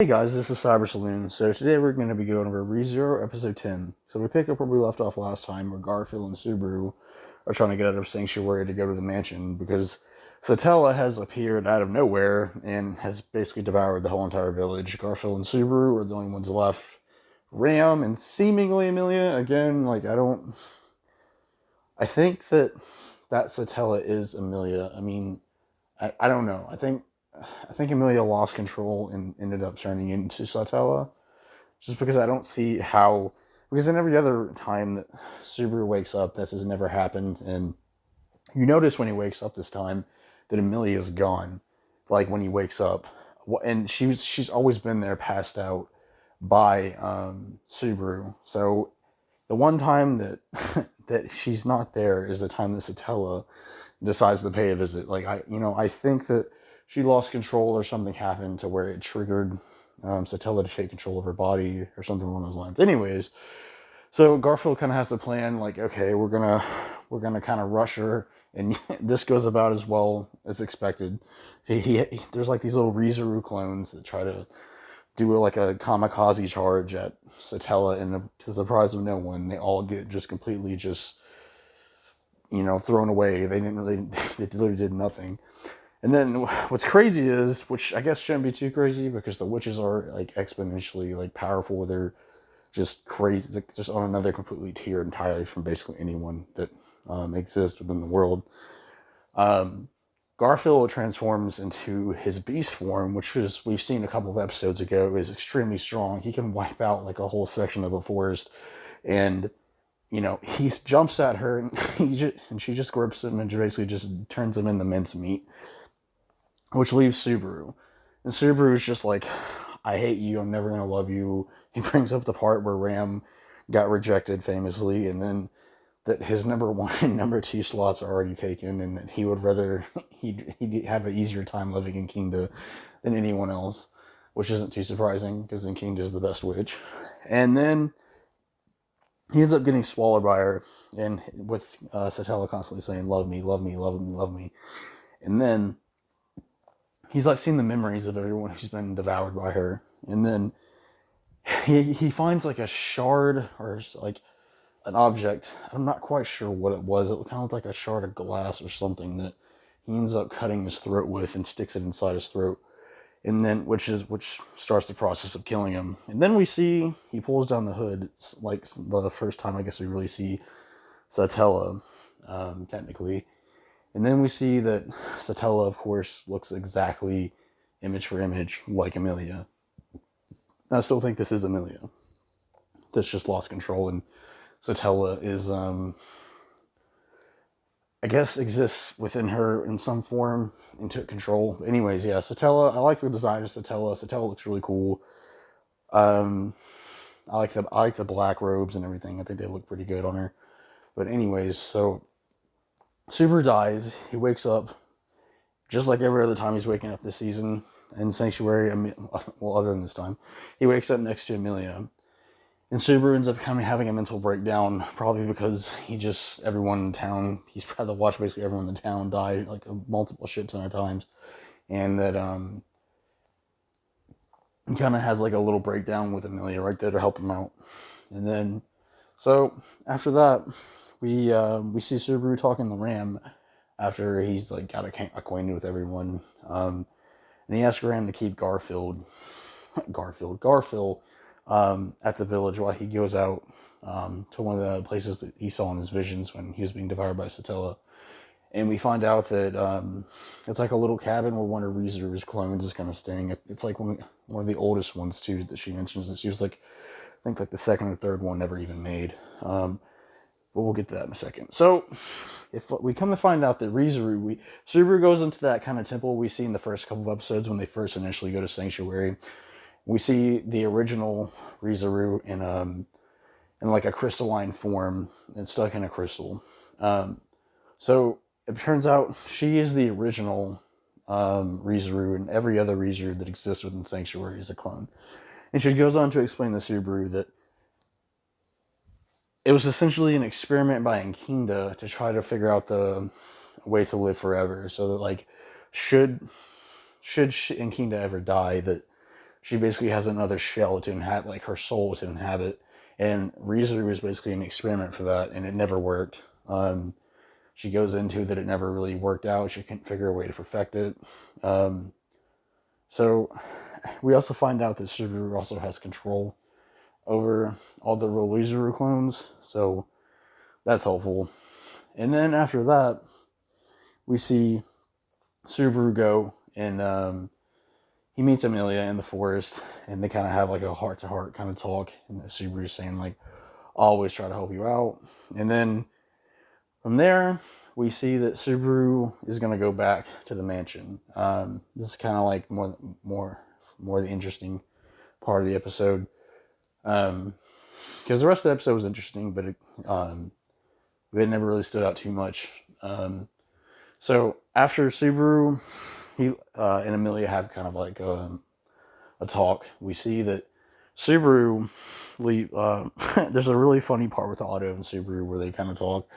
Hey guys, this is Cyber Saloon. So today we're going to be going over ReZero episode 10. So we pick up where we left off last time, where Garfield and Subaru are trying to get out of Sanctuary to go to the mansion because Satella has appeared out of nowhere and has basically devoured the whole entire village. Garfield and Subaru are the only ones left. Ram and seemingly Amelia, again, I think that Satella is Amelia. I mean, I don't know. I think Amelia lost control and ended up turning into Satella. Just because I don't see how. Because in every other time that Subaru wakes up, this has never happened. And you notice when he wakes up this time that Amelia's gone. Like when he wakes up. And she's always been there passed out by Subaru. So the one time that that she's not there is the time that Satella decides to pay a visit. I think that she lost control or something happened to where it triggered Satella to take control of her body or something along those lines. Anyways, so Garfield kind of has the plan, like, okay, we're gonna kind of rush her, and this goes about as well as expected. There's like these little ReZero clones that try to do like a kamikaze charge at Satella, and to the surprise of no one, they all get just completely thrown away. They didn't really, they literally did nothing. And then what's crazy is, which I guess shouldn't be too crazy because the witches are like exponentially like powerful. They're just crazy, just on another completely tier entirely from basically anyone that exists within the world. Garfield transforms into his beast form, which is, we've seen a couple of episodes ago, is extremely strong. He can wipe out like a whole section of a forest, and he jumps at her, and and she just grips him and basically just turns him into mincemeat, which leaves Subaru. And Subaru's just like, I hate you, I'm never gonna love you. He brings up the part where Ram got rejected famously, and then that his number one and number two slots are already taken, and that he would rather he'd have an easier time living in Kingda than anyone else, which isn't too surprising because then Kingda is the best witch. And then he ends up getting swallowed by her, and with Satella constantly saying, "Love me, love me, love me, love me," and then he's like seeing the memories of everyone who's been devoured by her, and then he finds like a shard or like an object. I'm not quite sure what it was. It kind of looked like a shard of glass or something that he ends up cutting his throat with and sticks it inside his throat. And then, which starts the process of killing him. And then we see he pulls down the hood, like the first time I guess we really see Satella, technically. And then we see that Satella, of course, looks exactly image for image like Amelia. I still think this is Amelia that's just lost control, and Satella is, I guess, exists within her in some form and took control. Anyways, yeah, Satella, I like the design of Satella. Satella looks really cool. I like the black robes and everything. I think they look pretty good on her. But anyways, so Super dies. He wakes up just like every other time he's waking up this season in Sanctuary. Well, other than this time, he wakes up next to Amelia. And Subaru ends up kind of having a mental breakdown, probably because everyone in town, he's probably watched basically everyone in the town die like a multiple shit ton of times. And that he kind of has like a little breakdown with Amelia right there to help him out. And then, so after that, we see Subaru talking to Ram after he's like got acquainted with everyone. And he asks Ram to keep Garfield at the village while he goes out to one of the places that he saw in his visions when he was being devoured by Satella. And we find out that it's like a little cabin where one of ReZero's clones is kind of staying. It's like one of the oldest ones too that she mentions. That she was like, I think like the second or third one never even made. But we'll get to that in a second. So if we come to find out that Subaru goes into that kind of temple we see in the first couple of episodes when they first initially go to Sanctuary. We see the original ReZero in like a crystalline form and stuck in a crystal. So it turns out she is the original ReZero, and every other ReZero that exists within Sanctuary is a clone. And she goes on to explain to Subaru that it was essentially an experiment by Echidna to try to figure out the way to live forever. So that like, should Echidna ever die, that she basically has another shell to inhabit, like her soul to inhabit. And ReZero was basically an experiment for that, and it never worked. She goes into that it never really worked out. She couldn't figure a way to perfect it. So we also find out that Subaru also has control over all the real ReZero clones. So that's helpful. And then after that, we see Subaru go and he meets Amelia in the forest, and they kind of have like a heart-to-heart kind of talk. And Subaru's saying like, "I'll always try to help you out." And then from there, we see that Subaru is going to go back to the mansion. This is kind of like more the interesting part of the episode, because the rest of the episode was interesting, but it never really stood out too much. So after Subaru, he and Amelia have kind of like a talk. We see that Subaru there's a really funny part with Otto and Subaru where they kind of talk,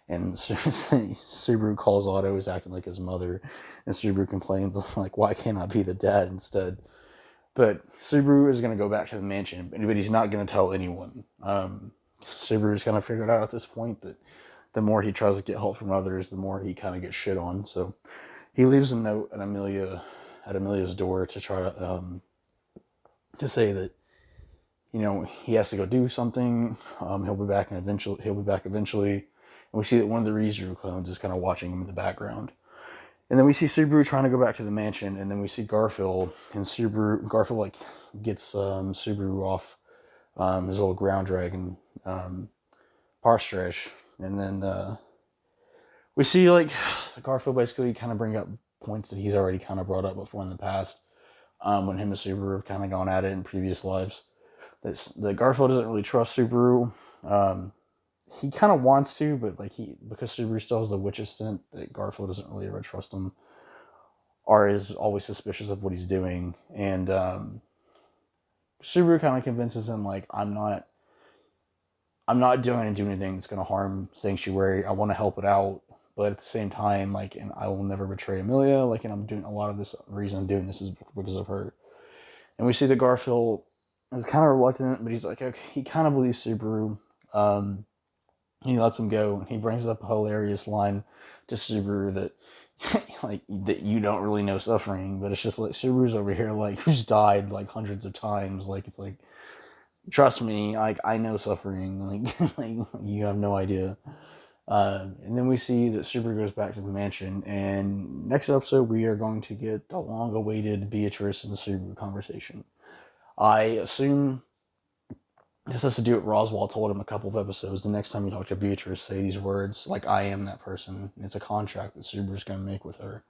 and Subaru calls Otto as acting like his mother, and Subaru complains like, "Why can't I be the dad instead?" But Subaru is going to go back to the mansion, but he's not going to tell anyone. Subaru's kind of figured out at this point that the more he tries to get help from others, the more he kind of gets shit on. So he leaves a note at Amelia's door to try to say that, you know, he has to go do something. He'll be back eventually. And we see that one of the ReZero clones is kind of watching him in the background. And then we see Subaru trying to go back to the mansion, and then we see Garfiel, and Garfiel like gets Subaru off his little ground dragon power stretch, and then we see like Garfiel basically kind of bring up points that he's already kind of brought up before in the past, when him and Subaru have kind of gone at it in previous lives. That Garfiel doesn't really trust Subaru. He kind of wants to, but like because Subaru still has the witch's scent, that Garfield doesn't really ever trust him, or is always suspicious of what he's doing. And Subaru kind of convinces him like, I'm not doing anything that's going to harm Sanctuary. I want to help it out, but at the same time, like, and I will never betray Amelia. Like, and I'm doing a lot of this. Reason I'm doing this is because of her. And we see that Garfield is kind of reluctant, but he's like, okay, he kind of believes Subaru. He lets him go. He brings up a hilarious line to Subaru that, like, that you don't really know suffering, but it's just like Subaru's over here, like, who's died like hundreds of times. Like, it's like, trust me, like, I know suffering. Like, like you have no idea. And then we see that Subaru goes back to the mansion, and next episode we are going to get the long-awaited Beatrice and Subaru conversation. I assume this has to do with Roswell told him a couple of episodes. The next time you talk to Beatrice, say these words, like, I am that person. It's a contract that Subaru's going to make with her.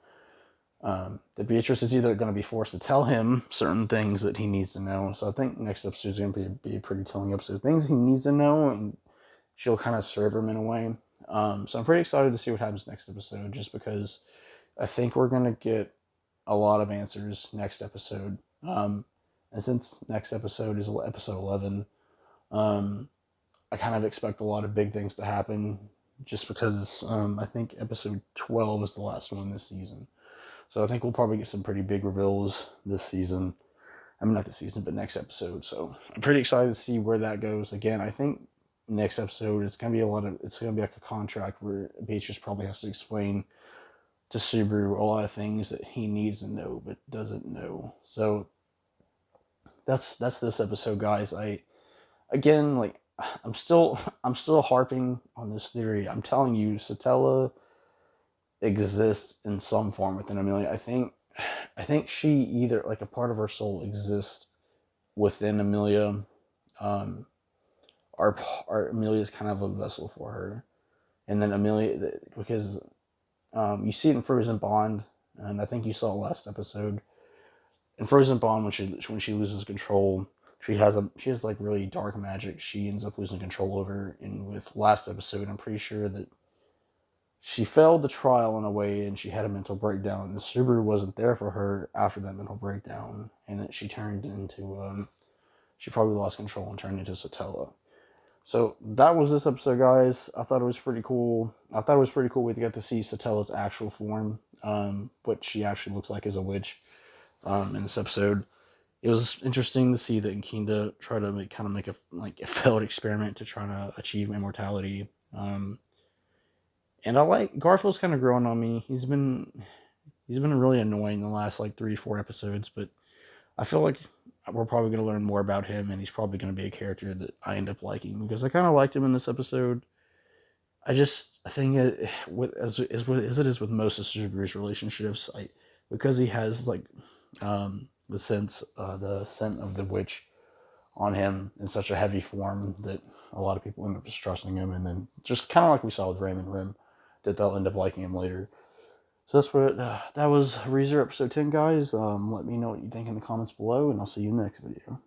That Beatrice is either going to be forced to tell him certain things that he needs to know. So I think next episode is going to be a pretty telling episode. Things he needs to know, and she'll kind of serve him in a way. So I'm pretty excited to see what happens next episode, just because I think we're going to get a lot of answers next episode. And since next episode is episode 11, I kind of expect a lot of big things to happen, just because I think episode 12 is the last one this season. So I think we'll probably get some pretty big reveals this season. I mean, not this season, but next episode. So I'm pretty excited to see where that goes. Again, I think next episode it's gonna be like a contract where Beatrice probably has to explain to Subaru a lot of things that he needs to know but doesn't know. So that's this episode, guys. I'm still harping on this theory. I'm telling you, Satella exists in some form within Amelia. I think she either, like, a part of her soul exists within Amelia, or Amelia's kind of a vessel for her, and then Amelia, because you see it in Frozen Bond, and I think you saw it last episode. In Frozen Bond, when she loses control, she has like really dark magic she ends up losing control over. And with last episode, I'm pretty sure that she failed the trial in a way, and she had a mental breakdown, and Subaru wasn't there for her after that mental breakdown, and that she turned into she probably lost control and turned into Satella. So that was this episode, guys. I thought it was pretty cool. We got to see Satella's actual form, what she actually looks like as a witch, in this episode. it was interesting to see that Echidna try to make a failed experiment to try to achieve immortality. And I like Garfield's kind of growing on me. He's been really annoying the last like 3-4 episodes, but I feel like we're probably going to learn more about him, and he's probably going to be a character that I end up liking because I kind of liked him in this episode. I think as it is with most of Subaru's relationships, because he has like the scent of the witch on him in such a heavy form that a lot of people end up distrusting him, and then just kind of like we saw with Raymond Rim, that they'll end up liking him later. So that's what that was ReZero episode 10, guys. Let me know what you think in the comments below, and I'll see you in the next video.